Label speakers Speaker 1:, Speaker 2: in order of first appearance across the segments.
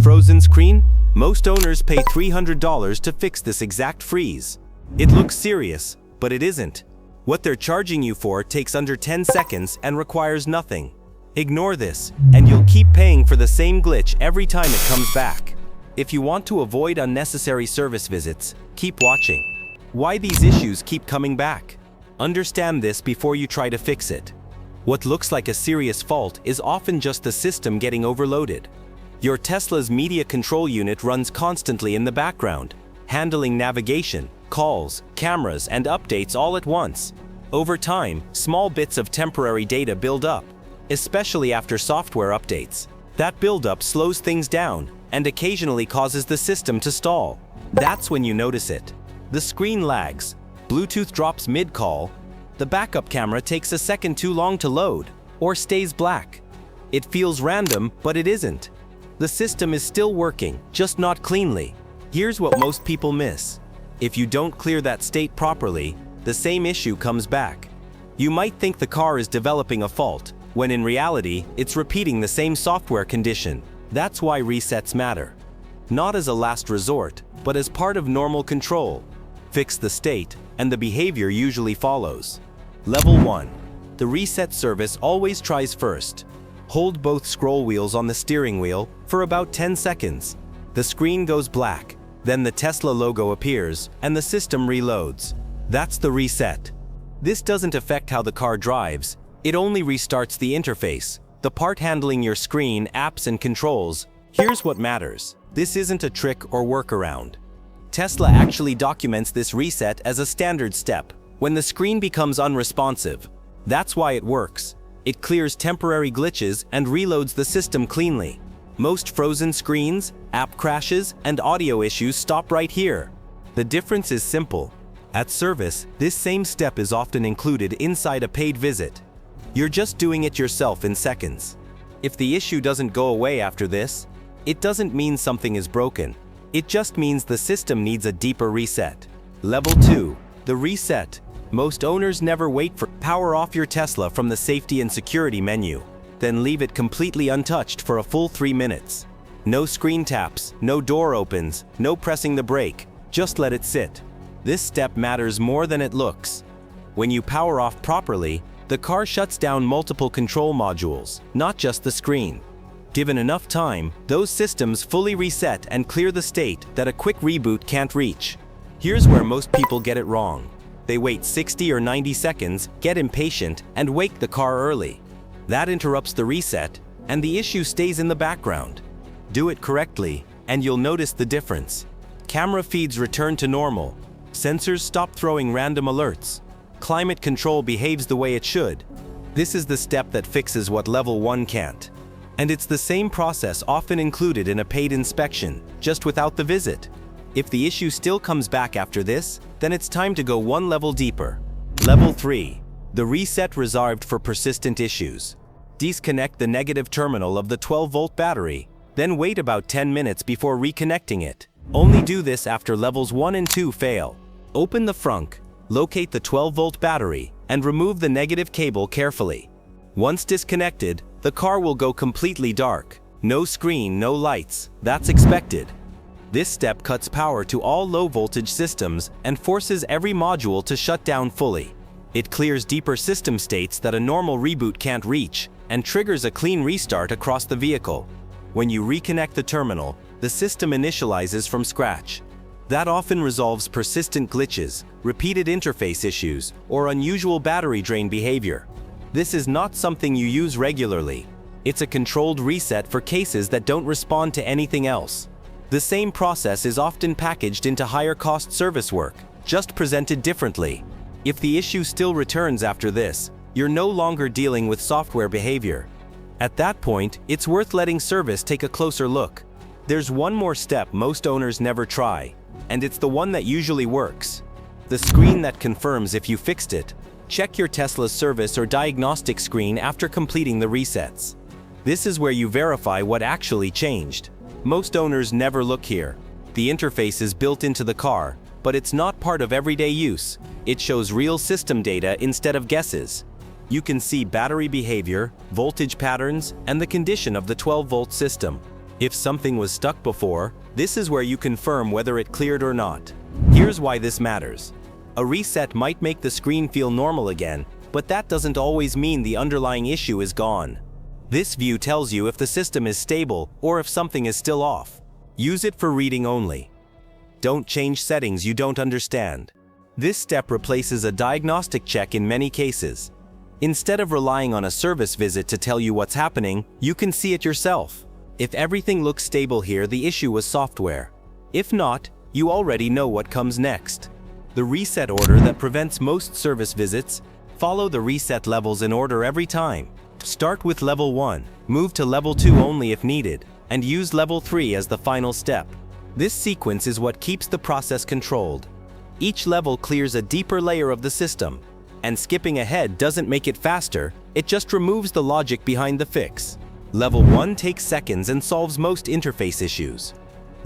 Speaker 1: frozen screen? Most owners pay $300 to fix this exact freeze. It looks serious, but it isn't. What they're charging you for takes under 10 seconds and requires nothing. Ignore this, and you'll keep paying for the same glitch every time it comes back. If you want to avoid unnecessary service visits, keep watching. Why these issues keep coming back? Understand this before you try to fix it. What looks like a serious fault is often just the system getting overloaded. Your Tesla's media control unit runs constantly in the background, handling navigation, calls, cameras, and updates all at once. Over time, small bits of temporary data build up, especially after software updates. That buildup slows things down and occasionally causes the system to stall. That's when you notice it. The screen lags, Bluetooth drops mid-call, the backup camera takes a second too long to load, or stays black. It feels random, but it isn't. The system is still working, just not cleanly. Here's what most people miss. If you don't clear that state properly, the same issue comes back. You might think the car is developing a fault, when in reality, it's repeating the same software condition. That's why resets matter. Not as a last resort, but as part of normal control. Fix the state, and the behavior usually follows. Level 1. The reset service always tries first. Hold both scroll wheels on the steering wheel for about 10 seconds. The screen goes black, then the Tesla logo appears, and the system reloads. That's the reset. This doesn't affect how the car drives. It only restarts the interface, the part handling your screen, apps, and controls. Here's what matters. This isn't a trick or workaround. Tesla actually documents this reset as a standard step. When the screen becomes unresponsive, that's why it works. It clears temporary glitches and reloads the system cleanly. Most frozen screens, app crashes, and audio issues stop right here. The difference is simple. At service, this same step is often included inside a paid visit. You're just doing it yourself in seconds. If the issue doesn't go away after this, it doesn't mean something is broken. It just means the system needs a deeper reset. Level 2. The reset. Most owners never wait for power off your Tesla from the safety and security menu, then leave it completely untouched for a full 3 minutes. No screen taps, no door opens, no pressing the brake, just let it sit. This step matters more than it looks. When you power off properly, the car shuts down multiple control modules, not just the screen. Given enough time, those systems fully reset and clear the state that a quick reboot can't reach. Here's where most people get it wrong. They wait 60 or 90 seconds, get impatient, and wake the car early. That interrupts the reset, and the issue stays in the background. Do it correctly, and you'll notice the difference. Camera feeds return to normal. Sensors stop throwing random alerts. Climate control behaves the way it should. This is the step that fixes what level 1 can't. And it's the same process often included in a paid inspection, just without the visit. If the issue still comes back after this, then it's time to go one level deeper. Level 3. The reset reserved for persistent issues. Disconnect the negative terminal of the 12-volt battery, then wait about 10 minutes before reconnecting it. Only do this after levels 1 and 2 fail. Open the frunk, locate the 12-volt battery, and remove the negative cable carefully. Once disconnected, the car will go completely dark. No screen, no lights. That's expected. This step cuts power to all low-voltage systems and forces every module to shut down fully. It clears deeper system states that a normal reboot can't reach and triggers a clean restart across the vehicle. When you reconnect the terminal, the system initializes from scratch. That often resolves persistent glitches, repeated interface issues, or unusual battery drain behavior. This is not something you use regularly. It's a controlled reset for cases that don't respond to anything else. The same process is often packaged into higher-cost service work, just presented differently. If the issue still returns after this, you're no longer dealing with software behavior. At that point, it's worth letting service take a closer look. There's one more step most owners never try, and it's the one that usually works. The screen that confirms if you fixed it. Check your Tesla's service or diagnostic screen after completing the resets. This is where you verify what actually changed. Most owners never look here. The interface is built into the car, but it's not part of everyday use. It shows real system data instead of guesses. You can see battery behavior, voltage patterns, and the condition of the 12-volt system. If something was stuck before, this is where you confirm whether it cleared or not. Here's why this matters. A reset might make the screen feel normal again, but that doesn't always mean the underlying issue is gone. This view tells you if the system is stable or if something is still off. Use it for reading only. Don't change settings you don't understand. This step replaces a diagnostic check in many cases. Instead of relying on a service visit to tell you what's happening, you can see it yourself. If everything looks stable here, the issue was software. If not, you already know what comes next. The reset order that prevents most service visits. Follow the reset levels in order every time. Start with level 1, move to level 2 only if needed, and use level 3 as the final step. This sequence is what keeps the process controlled. Each level clears a deeper layer of the system, and skipping ahead doesn't make it faster, it just removes the logic behind the fix. Level 1 takes seconds and solves most interface issues.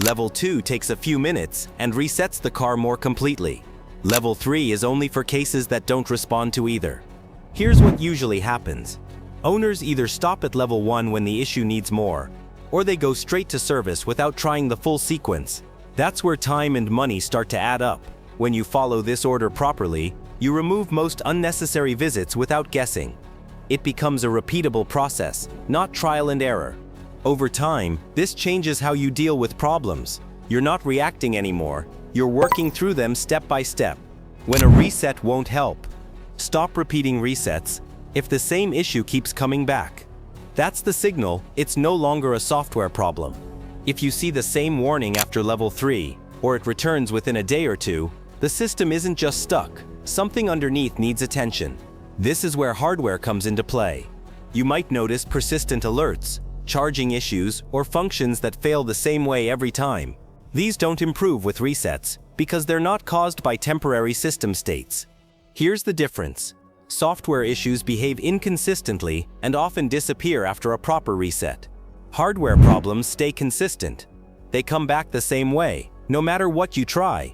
Speaker 1: Level 2 takes a few minutes and resets the car more completely. Level 3 is only for cases that don't respond to either. Here's what usually happens. Owners either stop at level 1 when the issue needs more, or they go straight to service without trying the full sequence. That's where time and money start to add up. When you follow this order properly, you remove most unnecessary visits without guessing. It becomes a repeatable process, not trial and error. Over time, this changes how you deal with problems. You're not reacting anymore, you're working through them step by step. When a reset won't help, stop repeating resets if the same issue keeps coming back. That's the signal, it's no longer a software problem. If you see the same warning after level 3, or it returns within a day or two, the system isn't just stuck, something underneath needs attention. This is where hardware comes into play. You might notice persistent alerts, charging issues, or functions that fail the same way every time. These don't improve with resets, because they're not caused by temporary system states. Here's the difference. Software issues behave inconsistently and often disappear after a proper reset. Hardware problems stay consistent. They come back the same way, no matter what you try.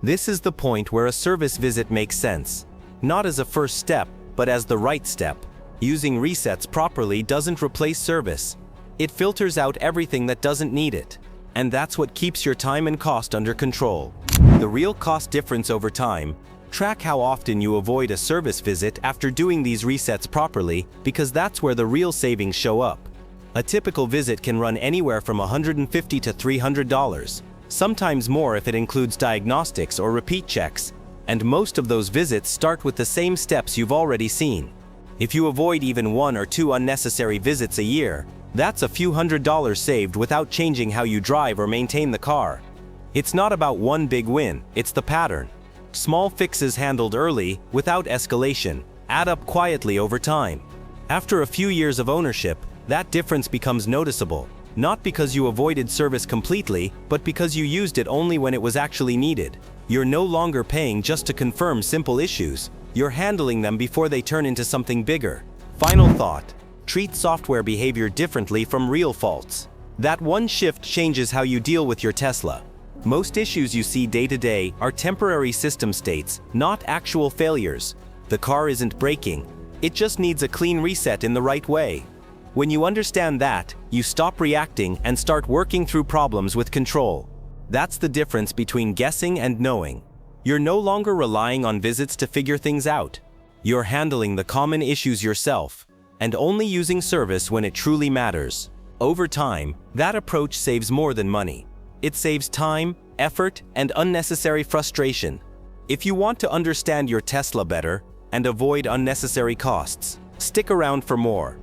Speaker 1: This is the point where a service visit makes sense. Not as a first step, but as the right step. Using resets properly doesn't replace service. It filters out everything that doesn't need it. And that's what keeps your time and cost under control. The real cost difference over time. Track how often you avoid a service visit after doing these resets properly, because that's where the real savings show up. A typical visit can run anywhere from $150 to $300, sometimes more if it includes diagnostics or repeat checks, and most of those visits start with the same steps you've already seen. If you avoid even 1 or 2 unnecessary visits a year, that's a few $100s saved without changing how you drive or maintain the car. It's not about one big win, it's the pattern. Small fixes handled early, without escalation, add up quietly over time. After a few years of ownership, that difference becomes noticeable, not because you avoided service completely, but because you used it only when it was actually needed. You're no longer paying just to confirm simple issues, you're handling them before they turn into something bigger. Final thought. Treat software behavior differently from real faults. That one shift changes how you deal with your Tesla. Most issues you see day to day are temporary system states, not actual failures. The car isn't breaking, it just needs a clean reset in the right way. When you understand that, you stop reacting and start working through problems with control. That's the difference between guessing and knowing. You're no longer relying on visits to figure things out. You're handling the common issues yourself, and only using service when it truly matters. Over time, that approach saves more than money. It saves time, effort, and unnecessary frustration. If you want to understand your Tesla better and avoid unnecessary costs, stick around for more.